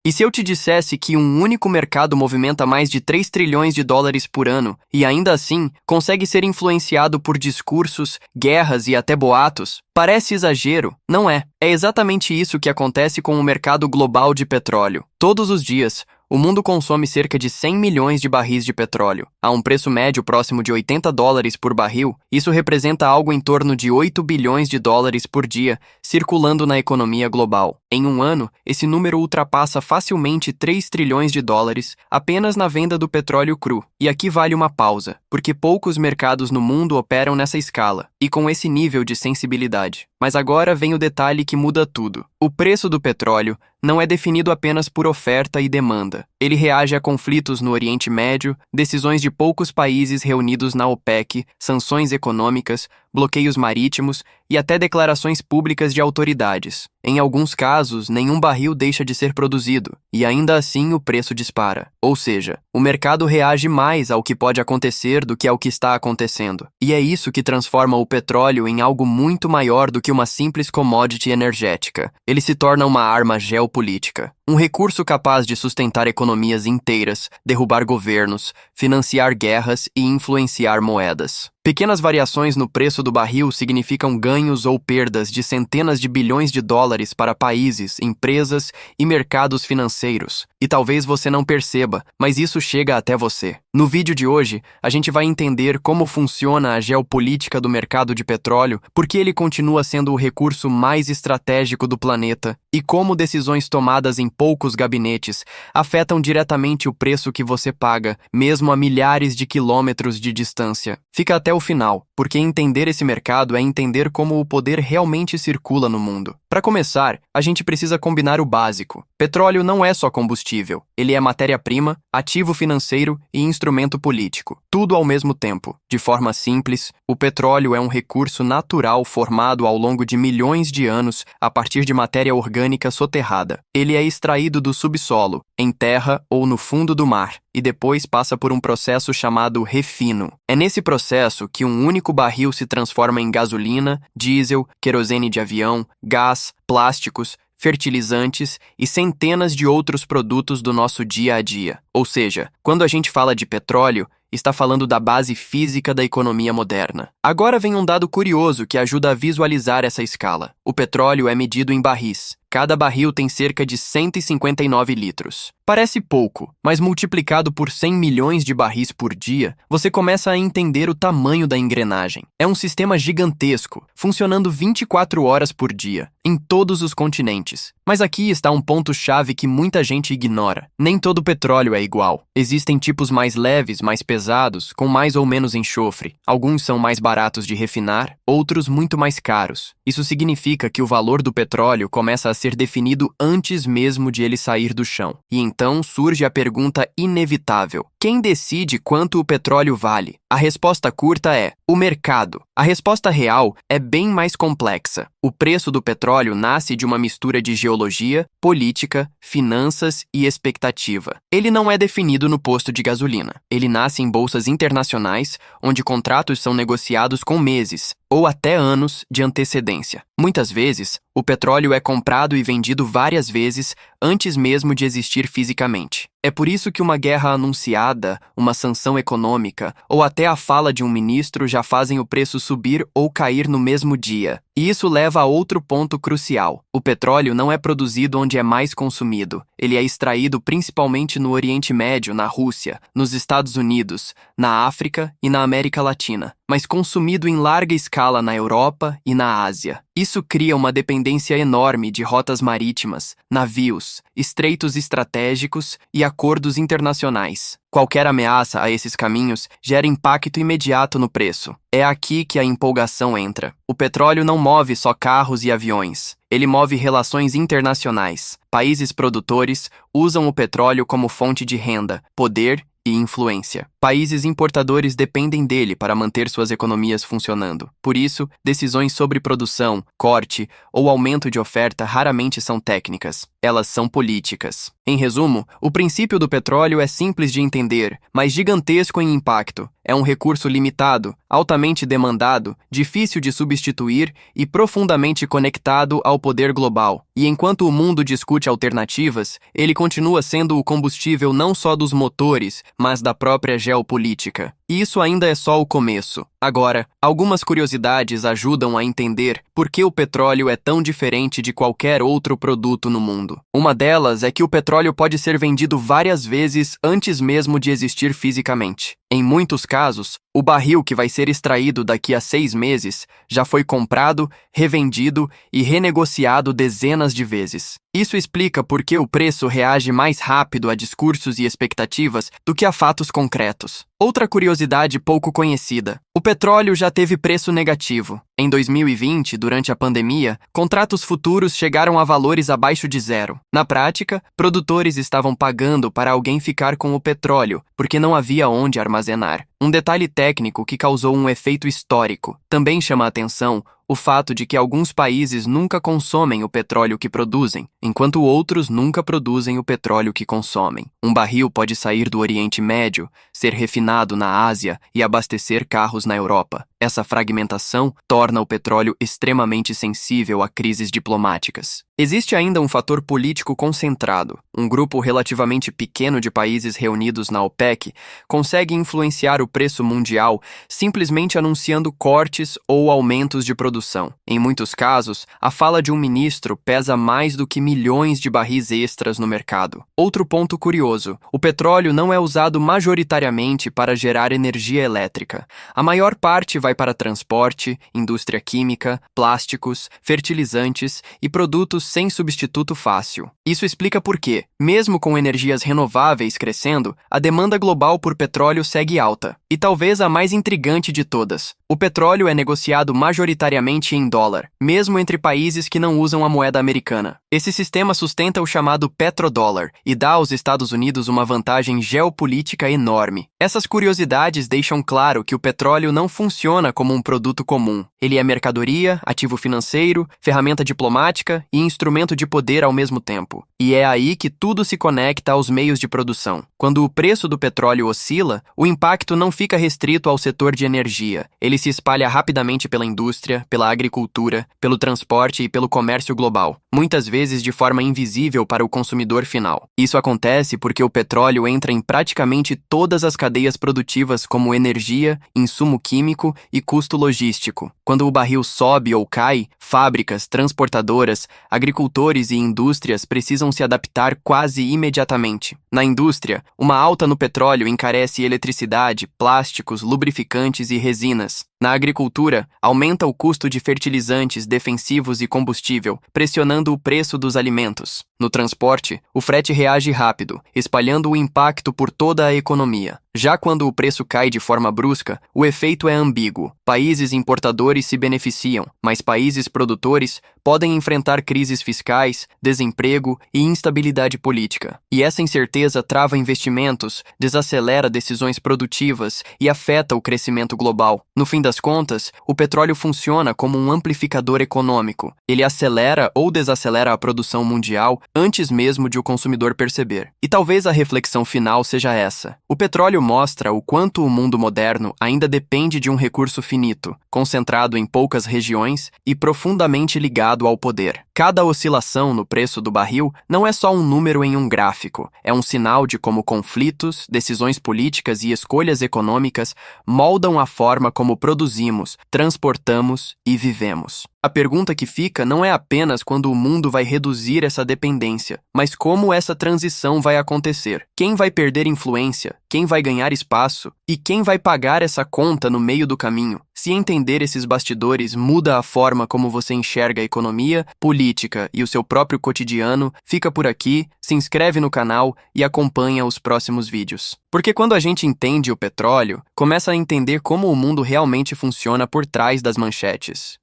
E se eu te dissesse que um único mercado movimenta mais de 3 trilhões de dólares por ano e ainda assim consegue ser influenciado por discursos, guerras e até boatos? Parece exagero, não é? É exatamente isso que acontece com o mercado global de petróleo. Todos os dias, o mundo consome cerca de 100 milhões de barris de petróleo. A um preço médio próximo de 80 dólares por barril, isso representa algo em torno de 8 bilhões de dólares por dia circulando na economia global. Em um ano, esse número ultrapassa facilmente 3 trilhões de dólares apenas na venda do petróleo cru. E aqui vale uma pausa, porque poucos mercados no mundo operam nessa escala e com esse nível de sensibilidade. Mas agora vem o detalhe que muda tudo. O preço do petróleo não é definido apenas por oferta e demanda. Ele reage a conflitos no Oriente Médio, decisões de poucos países reunidos na OPEC, sanções econômicas, bloqueios marítimos e até declarações públicas de autoridades. Em alguns casos, nenhum barril deixa de ser produzido, e ainda assim o preço dispara. Ou seja, o mercado reage mais ao que pode acontecer do que ao que está acontecendo. E é isso que transforma o petróleo em algo muito maior do que uma simples commodity energética. Ele se torna uma arma geopolítica. Um recurso capaz de sustentar economias inteiras, derrubar governos, financiar guerras e influenciar moedas. Pequenas variações no preço do barril significam ganhos ou perdas de centenas de bilhões de dólares para países, empresas e mercados financeiros. E talvez você não perceba, mas isso chega até você. No vídeo de hoje, a gente vai entender como funciona a geopolítica do mercado de petróleo, por que ele continua sendo o recurso mais estratégico do planeta e como decisões tomadas em poucos gabinetes afetam diretamente o preço que você paga, mesmo a milhares de quilômetros de distância. Fica até o final, porque entender esse mercado é entender como o poder realmente circula no mundo. Para começar, a gente precisa combinar o básico. Petróleo não é só combustível, ele é matéria-prima, ativo financeiro e instrumento político. Tudo ao mesmo tempo. De forma simples, o petróleo é um recurso natural formado ao longo de milhões de anos a partir de matéria orgânica soterrada. Ele é extraído do subsolo, em terra ou no fundo do mar, e depois passa por um processo chamado refino. É nesse processo que um único barril se transforma em gasolina, diesel, querosene de avião, gás, plásticos, fertilizantes e centenas de outros produtos do nosso dia a dia. Ou seja, quando a gente fala de petróleo, está falando da base física da economia moderna. Agora vem um dado curioso que ajuda a visualizar essa escala. O petróleo é medido em barris. Cada barril tem cerca de 159 litros. Parece pouco, mas multiplicado por 100 milhões de barris por dia, você começa a entender o tamanho da engrenagem. É um sistema gigantesco, funcionando 24 horas por dia, em todos os continentes. Mas aqui está um ponto-chave que muita gente ignora. Nem todo petróleo é igual. Existem tipos mais leves, mais pesados, com mais ou menos enxofre. Alguns são mais baratos de refinar, outros muito mais caros. Isso significa que o valor do petróleo começa a ser definido antes mesmo de ele sair do chão. E então surge a pergunta inevitável: quem decide quanto o petróleo vale? A resposta curta é o mercado. A resposta real é bem mais complexa. O preço do petróleo nasce de uma mistura de geologia, política, finanças e expectativa. Ele não é definido no posto de gasolina. Ele nasce em bolsas internacionais, onde contratos são negociados com meses ou até anos de antecedência. Muitas vezes, o petróleo é comprado e vendido várias vezes antes mesmo de existir fisicamente. É por isso que uma guerra anunciada, uma sanção econômica ou até a fala de um ministro já fazem o preço subir ou cair no mesmo dia. E isso leva a outro ponto crucial. O petróleo não é produzido onde é mais consumido. Ele é extraído principalmente no Oriente Médio, na Rússia, nos Estados Unidos, na África e na América Latina, mas consumido em larga escala na Europa e na Ásia. Isso cria uma dependência enorme de rotas marítimas, navios, estreitos estratégicos e acordos internacionais. Qualquer ameaça a esses caminhos gera impacto imediato no preço. É aqui que a empolgação entra. O petróleo não move só carros e aviões. Ele move relações internacionais. Países produtores usam o petróleo como fonte de renda, poder e influência. Países importadores dependem dele para manter suas economias funcionando. Por isso, decisões sobre produção, corte ou aumento de oferta raramente são técnicas. elas são políticas. Em resumo, o princípio do petróleo é simples de entender, mas gigantesco em impacto. É um recurso limitado, altamente demandado, difícil de substituir e profundamente conectado ao poder global. E enquanto o mundo discute alternativas, ele continua sendo o combustível não só dos motores, mas da própria geopolítica. E isso ainda é só o começo. Agora, algumas curiosidades ajudam a entender por que o petróleo é tão diferente de qualquer outro produto no mundo. Uma delas é que o petróleo pode ser vendido várias vezes antes mesmo de existir fisicamente. Em muitos casos, o barril que vai ser extraído daqui a 6 meses já foi comprado, revendido e renegociado dezenas de vezes. Isso explica por que o preço reage mais rápido a discursos e expectativas do que a fatos concretos. Outra curiosidade pouco conhecida: o petróleo já teve preço negativo. Em 2020, durante a pandemia, contratos futuros chegaram a valores abaixo de zero. Na prática, produtores estavam pagando para alguém ficar com o petróleo, porque não havia onde armazenar. Um detalhe técnico que causou um efeito histórico. Também chama a atenção o fato de que alguns países nunca consomem o petróleo que produzem, enquanto outros nunca produzem o petróleo que consomem. Um barril pode sair do Oriente Médio, ser refinado na Ásia e abastecer carros na Europa. Essa fragmentação torna o petróleo extremamente sensível a crises diplomáticas. Existe ainda um fator político concentrado. Um grupo relativamente pequeno de países reunidos na OPEC consegue influenciar o preço mundial simplesmente anunciando cortes ou aumentos de produção. Em muitos casos, a fala de um ministro pesa mais do que milhões de barris extras no mercado. Outro ponto curioso: o petróleo não é usado majoritariamente para gerar energia elétrica. A maior parte vai para transporte, indústria química, plásticos, fertilizantes e produtos sem substituto fácil. Isso explica por que, mesmo com energias renováveis crescendo, a demanda global por petróleo segue alta. E talvez a mais intrigante de todas: o petróleo é negociado majoritariamente em dólar, mesmo entre países que não usam a moeda americana. Esse sistema sustenta o chamado petrodólar e dá aos Estados Unidos uma vantagem geopolítica enorme. Essas curiosidades deixam claro que o petróleo não funciona como um produto comum. Ele é mercadoria, ativo financeiro, ferramenta diplomática e instrumento de poder ao mesmo tempo. E é aí que tudo se conecta aos meios de produção. Quando o preço do petróleo oscila, o impacto não fica restrito ao setor de energia. Ele se espalha rapidamente pela indústria, pela agricultura, pelo transporte e pelo comércio global, muitas vezes de forma invisível para o consumidor final. Isso acontece porque o petróleo entra em praticamente todas as cadeias produtivas, como energia, insumo químico e custo logístico. Quando o barril sobe ou cai, fábricas, transportadoras, agricultores e indústrias precisam se adaptar quase imediatamente. Na indústria, uma alta no petróleo encarece eletricidade, plásticos, lubrificantes e resinas. Na agricultura, aumenta o custo de fertilizantes, defensivos e combustível, pressionando o preço dos alimentos. No transporte, o frete reage rápido, espalhando o impacto por toda a economia. Já quando o preço cai de forma brusca, o efeito é ambíguo. Países importadores se beneficiam, mas países produtores podem enfrentar crises fiscais, desemprego e instabilidade política. E essa incerteza trava investimentos, desacelera decisões produtivas e afeta o crescimento global. No fim das contas, o petróleo funciona como um amplificador econômico. Ele acelera ou desacelera a produção mundial antes mesmo de o consumidor perceber. E talvez a reflexão final seja essa: o petróleo mostra o quanto o mundo moderno ainda depende de um recurso finito, concentrado em poucas regiões e profundamente ligado ao poder. Cada oscilação no preço do barril não é só um número em um gráfico, é um sinal de como conflitos, decisões políticas e escolhas econômicas moldam a forma como produzimos, transportamos e vivemos. A pergunta que fica não é apenas quando o mundo vai reduzir essa dependência, mas como essa transição vai acontecer. Quem vai perder influência? Quem vai ganhar espaço? E quem vai pagar essa conta no meio do caminho? Se entender esses bastidores muda a forma como você enxerga a economia, política e o seu próprio cotidiano, fica por aqui, se inscreve no canal e acompanha os próximos vídeos. Porque quando a gente entende o petróleo, começa a entender como o mundo realmente funciona por trás das manchetes.